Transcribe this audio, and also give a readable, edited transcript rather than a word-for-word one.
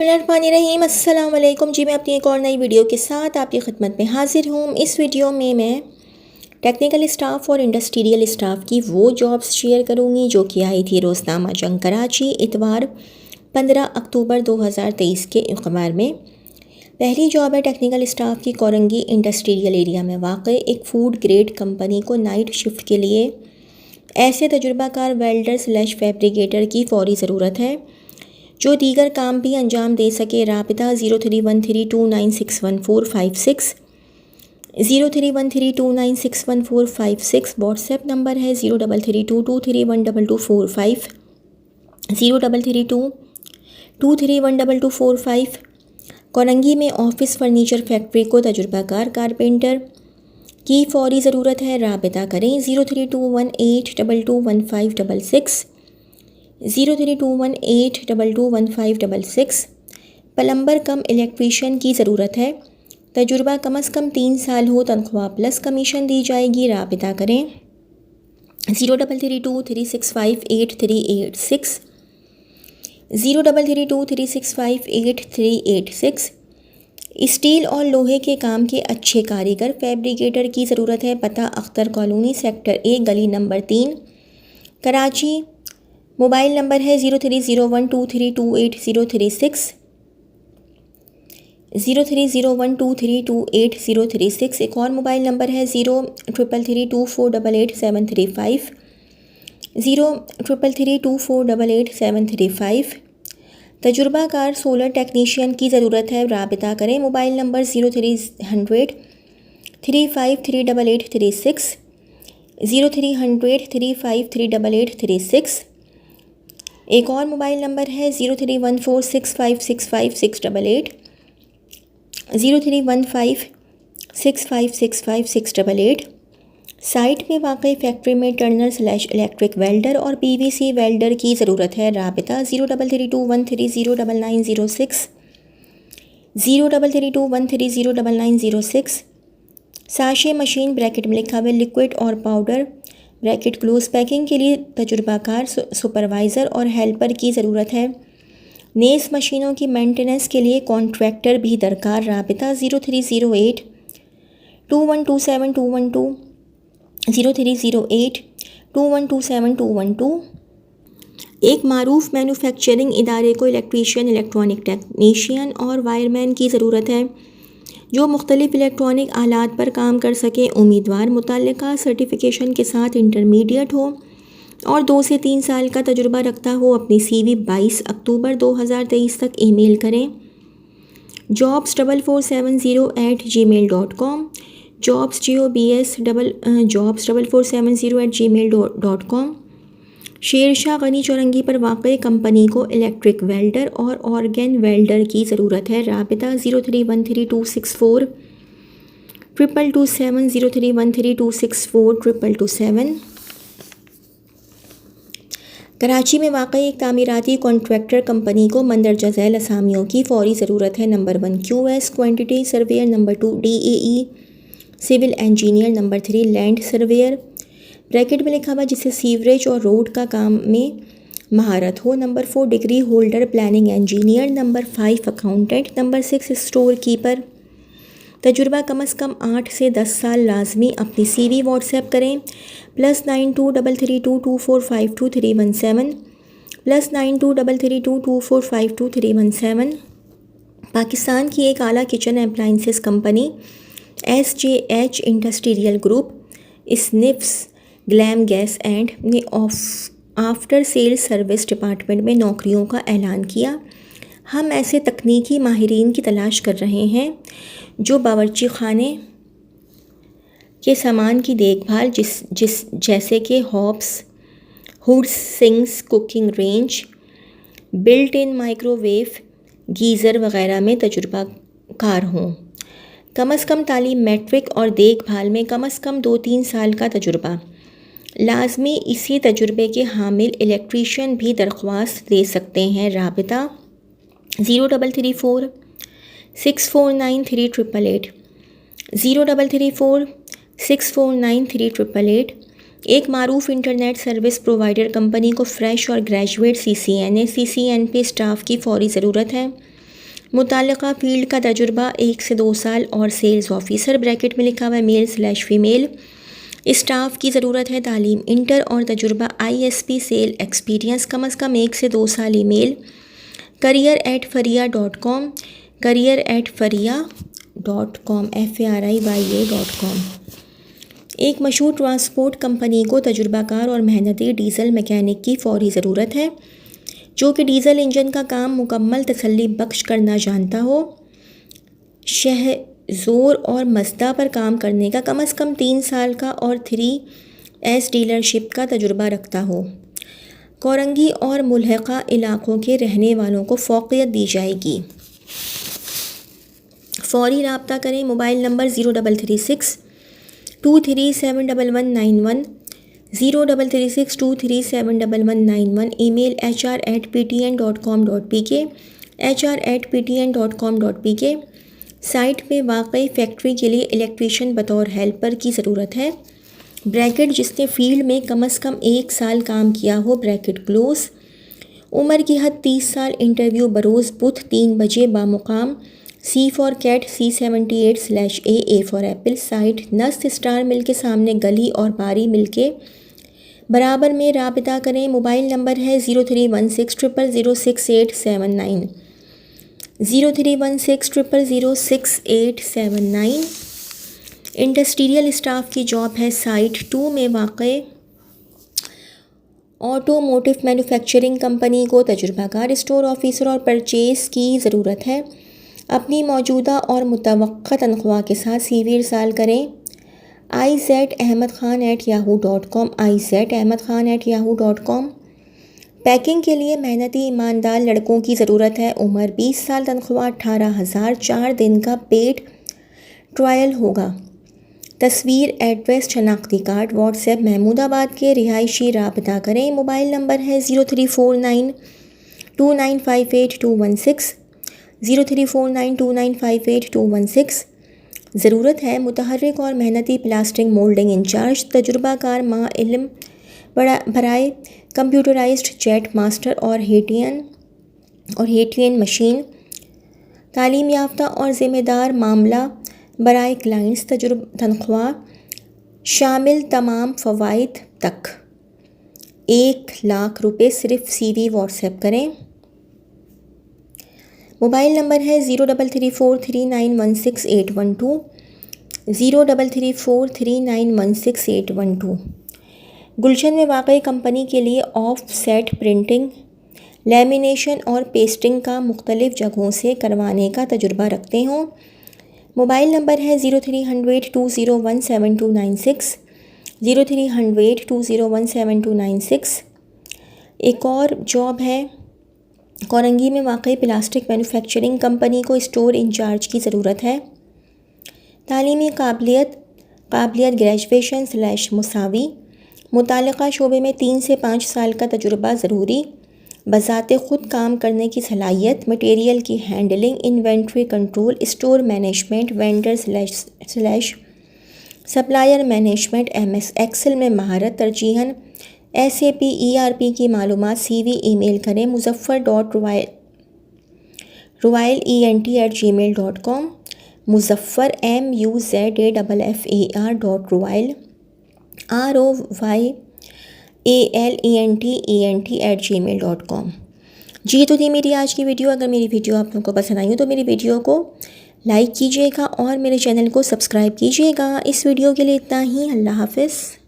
बिस्मिल्लाहिर्रहमानिर्रहीम। अस्सलाम वालेकुम जी। मैं अपनी एक और नई वीडियो के साथ आपकी खिदमत में हाजिर हूँ। इस वीडियो में मैं टेक्निकल स्टाफ़ और इंडस्ट्रियल स्टाफ़ की वो जॉब्स शेयर करूँगी जो कि आई थी रोज़नामा जंग कराची इतवार 15 अक्टूबर 2023 के अखबार में। पहली जॉब है टेक्निकल स्टाफ़ की कोरंगी इंडस्ट्रियल एरिया में वाक़ एक फ़ूड ग्रेड कंपनी को नाइट शिफ्ट के लिए ऐसे तजुर्बाकार वेल्डर स्लैश फैब्रिकेटर की फ़ौरी ज़रूरत है जो दीगर काम भी अंजाम दे सके। राबिता 0313296146 0313296146। व्हाट्सएप नंबर है 0332231225 0332231225। कोरंगी में ऑफिस फर्नीचर फैक्ट्री को तजुर्बाकार कारपेंटर की फ़ौरी ज़रूरत है। राबिता करें 032182215566 032182215566। प्लम्बर कम इलेक्ट्रीशियन की ज़रूरत है। तजुर्बा कम अज़ कम 3 साल हो। तनख्वाह प्लस कमीशन दी जाएगी। राबिता करें 0332365836 0332365836। स्टील और लोहे के काम के अच्छे कारीगर फैब्रिकेटर की ज़रूरत है। पता अख्तर कॉलोनी सेक्टर 1 गली नंबर 3 कराची। मोबाइल नंबर है 0301232836 0301232836। एक और मोबाइल नंबर है 033324888735 033324888735। तजुर्बाकार सोलर टेक्नीशियन की ज़रूरत है। राबिता करें मोबाइल नंबर 0300353836 0300353836। एक और मोबाइल नंबर है 031465656588 0315656558। साइट में वाक़ई फैक्ट्री में टर्नर स्लैश इलेक्ट्रिक वेल्डर और पीवीसी वेल्डर की ज़रूरत है। राबिता 0332130906 0332130906। साशे मशीन ब्रैकेट में लिखा हुआ लिक्विड और पाउडर ब्रैकेट क्लोज पैकिंग के लिए तजुर्बाकार सुपरवाइज़र और हेल्पर की ज़रूरत है। नेस मशीनों की मेंटेनेंस के लिए कॉन्ट्रैक्टर भी दरकार। राबिता 0308212721 0308212721। एक मारूफ मैन्युफैक्चरिंग इदारे को इलेक्ट्रीशियन इलेक्ट्रॉनिक टेक्नीशियन और वायरमैन की ज़रूरत है जो मुख्तलिफ इलेक्ट्रॉनिक आलात पर काम कर सकें। उम्मीदवार मुतल्लिका सर्टिफिकेशन के साथ इंटरमीडिएट हो और 2 से 3 साल का तजुर्बा रखता हो। अपनी CV 22 अक्टूबर 2023 तक ईमेल करें jobs4470@gmail.com jobs4470@gmail.com। शेरशाह गनी चौरंगी पर वाक़ई कंपनी को इलेक्ट्रिक वेल्डर और ऑर्गन वेल्डर की ज़रूरत है। राबिता 0313264227 0313264227। कराची में वाक़ई एक तामीराती कॉन्ट्रैक्टर कंपनी को मंदरजा झैल असामियों की फ़ौरी ज़रूरत है। नंबर 1 QS क्वांटिटी सर्वेयर, नंबर 2 DAE सिविल इंजीनियर, नंबर 3 लैंड सर्वेयर ब्रैकेट में लिखा हुआ जिससे सीवरेज और रोड का काम में महारत हो। Number 4 degree holder planning engineer, number 5 accountant, number 6 store keeper. तजुर्बा कम अज़ कम 8 से 10 साल लाजमी। अपनी CV व्हाट्सएप करें +923322452317 +923322452317। पाकिस्तान की एक आला kitchen appliances company SJH industrial group स्निफ्स ग्लैम गैस एंड ने आफ्टर सेल्स सर्विस डिपार्टमेंट में नौकरियों का ऐलान किया। हम ऐसे तकनीकी माहिरीन की तलाश कर रहे हैं जो बावर्ची खाने के सामान की देखभाल जैसे कि hobs, hoods, sinks, cooking range, built in microwave, geyser वगैरह में तजुर्बाकार हों। कम अज़ कम तालीम मैट्रिक और देखभाल में कम अज़ कम 2-3 साल का तजुर्बा लाजमी। इसी तजुर्बे के हामिल इलेक्ट्रीशियन भी दरख्वास्त दे सकते हैं। राबिता 0334649388 0334649388। एक मारूफ इंटरनेट सर्विस प्रोवाइडर कंपनी को फ्रेश और ग्रेजुएट CCNA CCNP स्टाफ की फ़ौरी ज़रूरत है। मुताल्लिका फील्ड का तजुर्बा 1 से 2 साल और सेल्स ऑफिसर ब्रैकेट में लिखा हुआ है मेल/फीमेल। स्टाफ की ज़रूरत है तालीम इंटर और तजुर्बा ISP सेल एक्सपीरियंस कम अज़ कम 1 से 2 साल। Email career@faria.com career@faria.com FARIYA.com। एक मशहूर ट्रांसपोर्ट कंपनी को तजुर्बाकार और मेहनती डीजल मैकेनिक की फौरी ज़रूरत है जो कि डीजल इंजन का काम मुकम्मल तसल्ली बख्श करना जानता हो, जोर और मज़दा पर काम करने का कम अज़ कम 3 साल का और 3S डीलरशिप का तजुर्बा रखता हो। कोरंगी और मुल्हिका इलाक़ों के रहने वालों को फ़ौक़ियत दी जाएगी। फ़ौरी राब्ता करें। Mobile number 0336 23711191 0336 23711191। Email hr@ptn.com.pk hr@ptn.com.pk। Site पे वाकई फैक्ट्री के लिए इलेक्ट्रीशियन बतौर हेल्पर की ज़रूरत है ब्रैकेट जिसने फील्ड में कम अज़ कम 1 साल काम किया हो ब्रैकेट क्लोज। उम्र की हद 30 साल। इंटरव्यू बरोज़ बुध 3 बजे बामुकाम C for cat C78/A A for apple. Site नस्त स्टार मिल के सामने गली और बारी मिल के बराबर में। राबिता करें। मोबाइल नंबर है 0316000687 0316000687। इंडस्ट्रियल स्टाफ की जॉब है साइट 2 में वाक़े ऑटोमोटिव मैन्युफैक्चरिंग कंपनी को तजुर्बाकार स्टोर ऑफिसर और परचेज़ की ज़रूरत है। अपनी मौजूदा और मुतवक्का तनख्वाह के साथ CV इरसाल करें। izahmadkhan@yahoo.com izahmadkhan@yahoo.com। पैकिंग के लिए मेहनती ईमानदार लड़कों की ज़रूरत है। उम्र 20 साल। तनख्वाह 18,000। 4 दिन का पेड ट्रायल होगा। तस्वीर, एड्रेस, शनाख्ती कार्ड। व्हाट्सएप महमूदाबाद के रिहायशी। राब्ता करें। मोबाइल नंबर है 03492958 216 ज़रूरत है मुतहर्रिक और मेहनती प्लास्टिंग मोल्डिंग इंचार्ज तजुर्बाकार माँ इल्म बराए कंप्यूटराइज्ड जेट मास्टर और हेटियन मशीन। तालीम याफ्ता और ज़िम्मेदार मामला बराए क्लाइंट्स। तनख्वाह शामिल तमाम फ़वाइद तक 1,00,000 रुपये। सिर्फ CV व्हाट्सएप करें। मोबाइल नंबर है 03343916 03343916 गुलशन में वाक़ई कंपनी के लिए ऑफ सेट प्रिंटिंग, लैमिनेशन और पेस्टिंग का मुख्तलिफ़ जगहों से करवाने का तजुर्बा रखते हों। मोबाइल नंबर है 0300201729 0300201729। एक और जॉब है कोरंगी में वाक़ई प्लास्टिक मैन्युफैक्चरिंग कंपनी को स्टोर इंचार्ज की ज़रूरत है। तालीमी काबिलियत ग्रेजुएशन/मुसावी। मुताल्लिका शोबे में 3 से 5 साल का तजुर्बा ज़रूरी। बज़ाते ख़ुद काम करने की सलाहियत। मटेरियल की handling, inventory control, store management, vendor supplier management, MS Excel में महारत। तरजीहन SAP ERP की मालूमात। CV ईमेल करें muzaffar.ruwail@gmail.com मुज़फ़्फ़र muzaffar@ruwail@gmail.com। जी तो थी मेरी आज की वीडियो। अगर मेरी वीडियो आप लोगों को पसंद आई हो तो मेरी वीडियो को लाइक कीजिएगा और मेरे चैनल को सब्सक्राइब कीजिएगा। इस वीडियो के लिए इतना ही। अल्लाह हाफ़िज़।